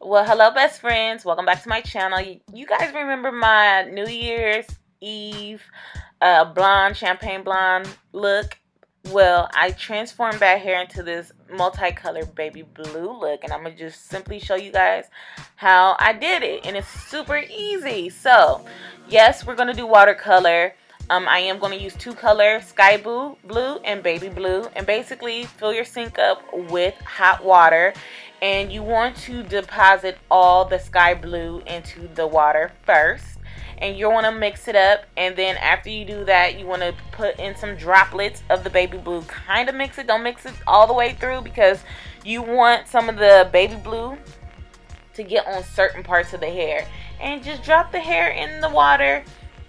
Well, hello best friends, welcome back to my channel. You guys remember my New Year's Eve blonde, champagne blonde look? Well, I transformed that hair into this multicolored baby blue look, and I'm going to just simply show you guys how I did it, and it's super easy. So, yes, we're going to do watercolor. I am going to use two colors, sky blue and baby blue, and basically fill your sink up with hot water, and you want to deposit all the sky blue into the water first, and you want to mix it up, and then after you do that, you want to put in some droplets of the baby blue. Kind of mix it, don't mix it all the way through, because you want some of the baby blue to get on certain parts of the hair, and just drop the hair in the water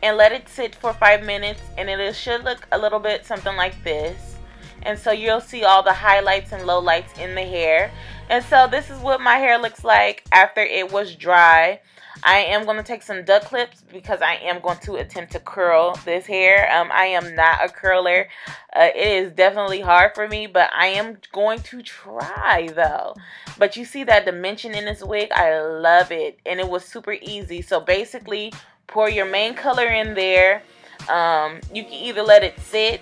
and let it sit for 5 minutes, and it should look a little bit something like this. And so you'll see all the highlights and lowlights in the hair. And so this is what my hair looks like after it was dry. I am going to take some duck clips because I am going to attempt to curl this hair. I am not a curler. It is definitely hard for me, but I am going to try though. But you see that dimension in this wig? I love it, and it was super easy. So basically, pour your main color in there. You can either let it sit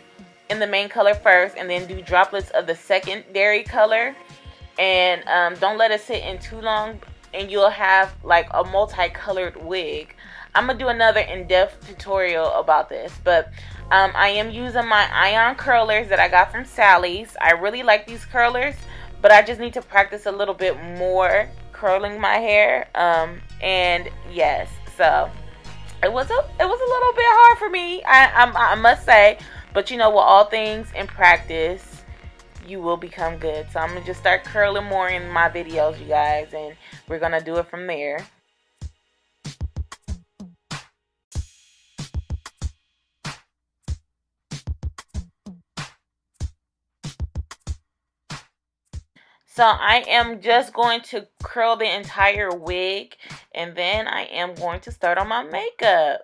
in the main color first and then do droplets of the secondary color, and don't let it sit in too long, and you'll have like a multicolored wig. I'm gonna do another in-depth tutorial about this, but I am using my ion curlers that I got from Sally's. I really like these curlers, but I just need to practice a little bit more curling my hair. And yes, so it was a little bit hard for me, I must say, but you know, with all things in practice, you will become good. So I'm gonna just start curling more in my videos, you guys, and we're gonna do it from there. So I am just going to curl the entire wig, and then I am going to start on my makeup.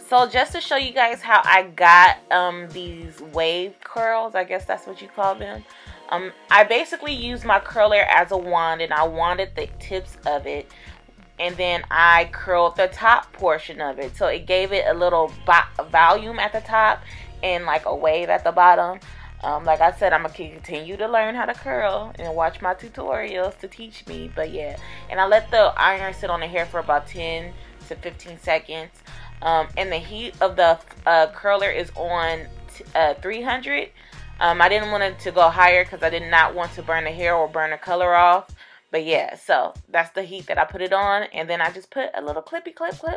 So just to show you guys how I got these wave curls, I guess that's what you call them. I basically used my curler as a wand, and I wanded the tips of it, and then I curled the top portion of it. So it gave it a little volume at the top and like a wave at the bottom. Like I said, I'm going to continue to learn how to curl and watch my tutorials to teach me. But yeah, and I let the iron sit on the hair for about 10 to 15 seconds. And the heat of the curler is on 300. I didn't want it to go higher because I did not want to burn the hair or burn the color off. But yeah, so that's the heat that I put it on, and then I just put a little clip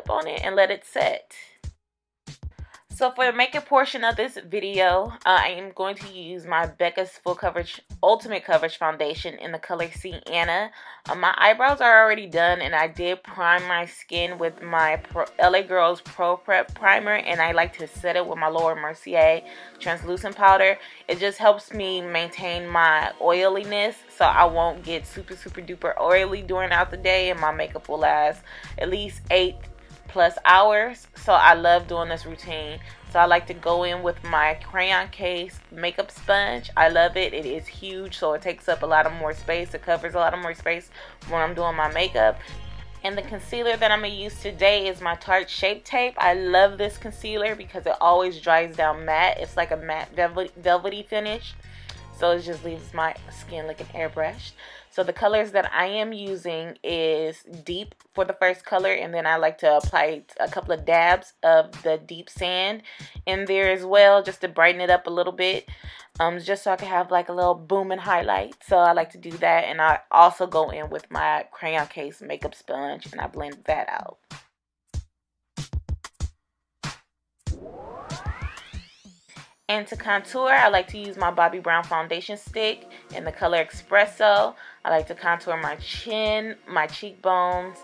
on it and let it set. So for the makeup portion of this video, I am going to use my Becca's Full Coverage Ultimate Coverage Foundation in the color Sienna. My eyebrows are already done, and I did prime my skin with my LA Girls Pro Prep Primer, and I like to set it with my Lower Mercier translucent powder. It just helps me maintain my oiliness, so I won't get super duper oily during the day, and my makeup will last at least 8+ hours. So I love doing this routine. So I like to go in with my crayon case makeup sponge. I love it. It is huge, so it takes up a lot of more space. It covers a lot of more space when I'm doing my makeup. And the concealer that I'm going to use today is my Tarte Shape Tape. I love this concealer because it always dries down matte. It's like a matte velvety finish. So it just leaves my skin looking airbrushed. So the colors that I am using is deep for the first color, and then I like to apply a couple of dabs of the deep sand in there as well, just to brighten it up a little bit, just so I can have like a little booming highlight. So I like to do that, and I also go in with my crayon case makeup sponge, and I blend that out. And to contour, I like to use my Bobbi Brown foundation stick in the color Espresso. I like to contour my chin, my cheekbones,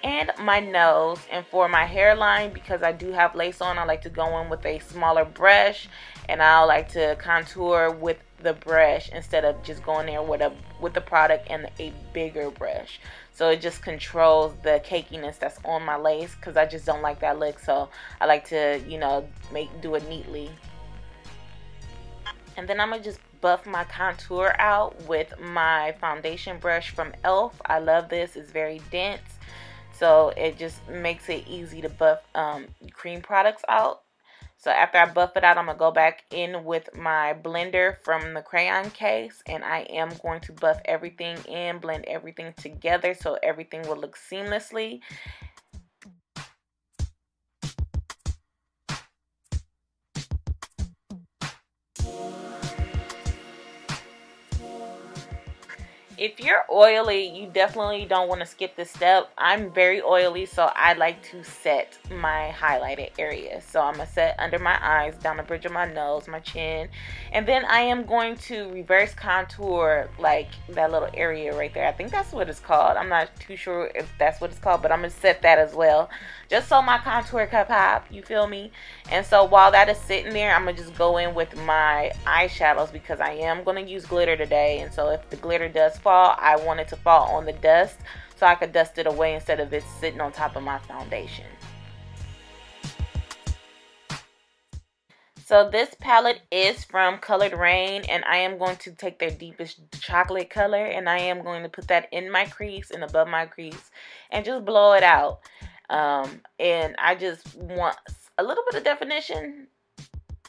and my nose. And for my hairline, because I do have lace on, I like to go in with a smaller brush, and I like to contour with the brush instead of just going there with the product and a bigger brush. So it just controls the cakiness that's on my lace, because I just don't like that look. So I like to, you know, do it neatly. And then I'm going to just buff my contour out with my foundation brush from e.l.f. I love this. It's very dense, so it just makes it easy to buff cream products out. So after I buff it out, I'm going to go back in with my blender from the crayon case, and I am going to buff everything in, blend everything together so everything will look seamlessly. If you're oily, you definitely don't want to skip this step. I'm very oily, so I like to set my highlighted area. So I'm going to set under my eyes, down the bridge of my nose, my chin. And then I am going to reverse contour like that little area right there. I think that's what it's called. I'm not too sure if that's what it's called, but I'm going to set that as well, just so my contour can pop, you feel me? And so while that is sitting there, I'm going to just go in with my eyeshadows because I am going to use glitter today. And so if the glitter does fall, I want it to fall on the dust so I could dust it away instead of it sitting on top of my foundation. So this palette is from Colored Rain, and I am going to take their deepest chocolate color, and I am going to put that in my crease and above my crease and just blow it out. And I just want a little bit of definition,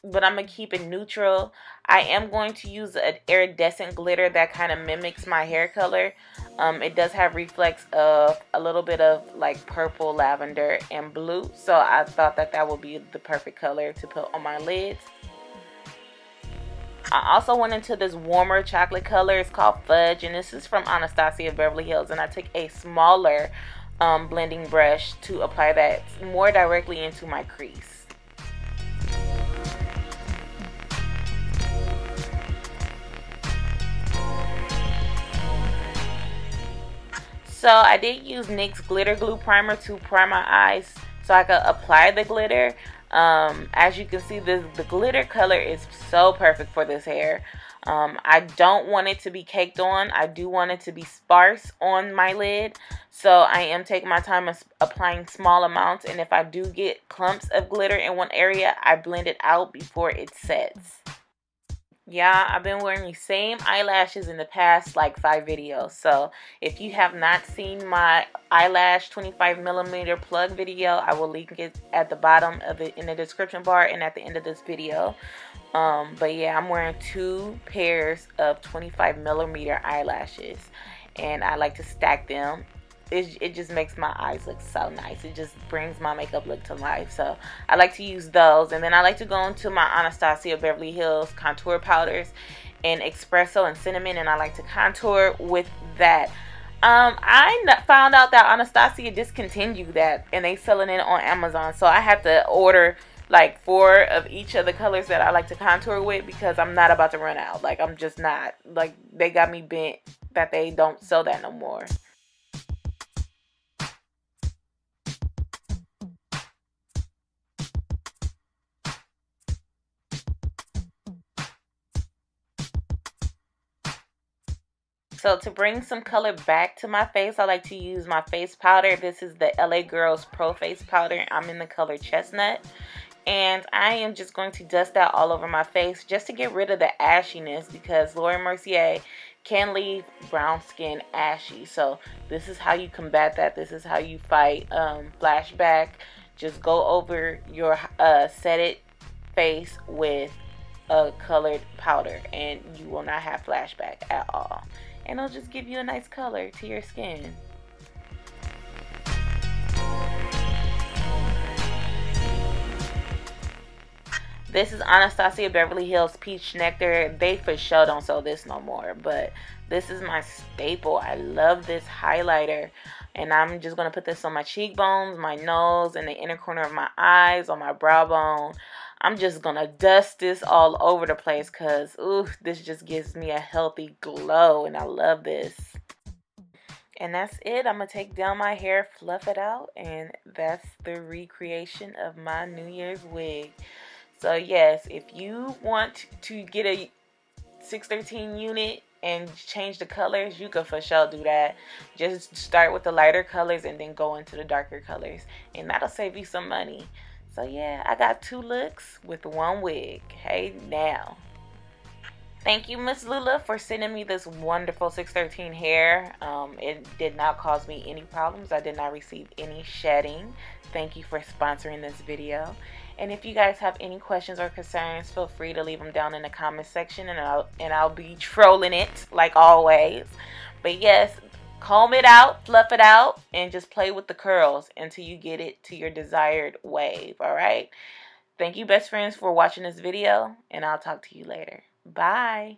but I'm going to keep it neutral. I am going to use an iridescent glitter that kind of mimics my hair color. It does have reflex of a little bit of like purple, lavender, and blue. So I thought that that would be the perfect color to put on my lids. I also went into this warmer chocolate color. It's called Fudge, and this is from Anastasia Beverly Hills. And I took a smaller blending brush to apply that more directly into my crease. So I did use NYX glitter glue primer to prime my eyes so I could apply the glitter. As you can see, the glitter color is so perfect for this hair. I don't want it to be caked on. I do want it to be sparse on my lid. So I am taking my time applying small amounts. And if I do get clumps of glitter in one area, I blend it out before it sets. Yeah, I've been wearing the same eyelashes in the past like 5 videos. So if you have not seen my eyelash 25mm plug video, I will link it at the bottom of it in the description bar and at the end of this video. But yeah, I'm wearing 2 pairs of 25mm eyelashes, and I like to stack them. It just makes my eyes look so nice. It just brings my makeup look to life. So I like to use those. And then I like to go into my Anastasia Beverly Hills contour powders in espresso and cinnamon, and I like to contour with that. I found out that Anastasia discontinued that, and they selling it on Amazon. So I have to order like 4 of each of the colors that I like to contour with, because I'm not about to run out. Like, I'm just not. Like, they got me bent that they don't sell that no more. So to bring some color back to my face, I like to use my face powder. This is the LA Girls Pro Face Powder. I'm in the color Chestnut. And I am just going to dust that all over my face just to get rid of the ashiness, because Mercier can leave brown skin ashy. So this is how you combat that. This is how you fight flashback. Just go over your setted face with a colored powder, and you will not have flashback at all. And it'll just give you a nice color to your skin. This is Anastasia Beverly Hills Peach Nectar. They for sure don't sell this no more, but this is my staple. I love this highlighter. And I'm just going to put this on my cheekbones, my nose, and the inner corner of my eyes, on my brow bone. I'm just going to dust this all over the place because, ooh, this just gives me a healthy glow, and I love this. And that's it. I'm going to take down my hair, fluff it out, and that's the recreation of my New Year's wig. So, yes, if you want to get a 613 unit and change the colors, you can for sure do that. Just start with the lighter colors and then go into the darker colors, and that'll save you some money. So yeah, I got 2 looks with 1 wig. Hey now. Thank you, Ms Lula, for sending me this wonderful 613 hair. It did not cause me any problems. I did not receive any shedding. Thank you for sponsoring this video. And if you guys have any questions or concerns, feel free to leave them down in the comment section, and I'll be trolling it like always. But yes, comb it out, fluff it out, and just play with the curls until you get it to your desired wave. All right. Thank you, best friends, for watching this video, and I'll talk to you later. Bye.